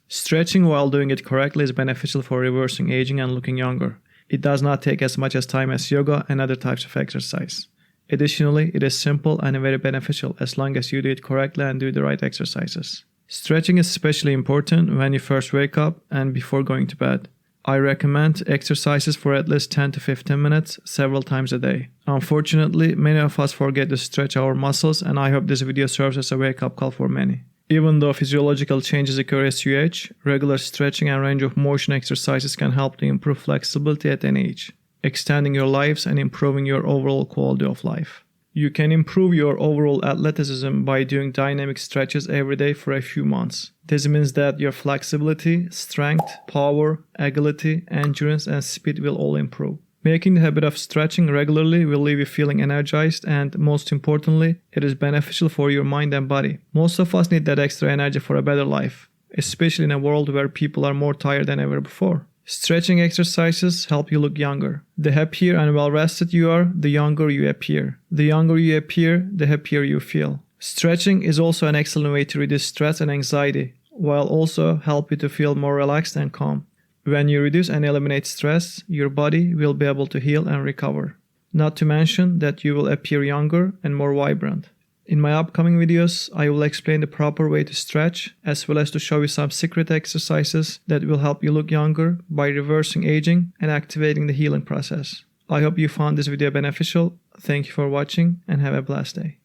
Stretching while doing it correctly is beneficial for reversing aging and looking younger. It does not take as much time as yoga and other types of exercise. Additionally, it is simple and very beneficial as long as you do it correctly and do the right exercises. Stretching is especially important when you first wake up and before going to bed. I recommend exercises for at least 10 to 15 minutes several times a day. Unfortunately, many of us forget to stretch our muscles, and I hope this video serves as a wake-up call for many. Even though physiological changes occur as you age, regular stretching and range of motion exercises can help to improve flexibility at any age, extending your lives and improving your overall quality of life. You can improve your overall athleticism by doing dynamic stretches every day for a few months. This means that your flexibility, strength, power, agility, endurance, and speed will all improve. Making the habit of stretching regularly will leave you feeling energized, and most importantly, it is beneficial for your mind and body. Most of us need that extra energy for a better life, especially in a world where people are more tired than ever before. Stretching exercises help you look younger. The happier and well-rested you are, the younger you appear. The younger you appear, the happier you feel. Stretching is also an excellent way to reduce stress and anxiety, while also help you to feel more relaxed and calm. When you reduce and eliminate stress, your body will be able to heal and recover. Not to mention that you will appear younger and more vibrant. In my upcoming videos, I will explain the proper way to stretch, as well as to show you some secret exercises that will help you look younger by reversing aging and activating the healing process. I hope you found this video beneficial. Thank you for watching and have a blessed day.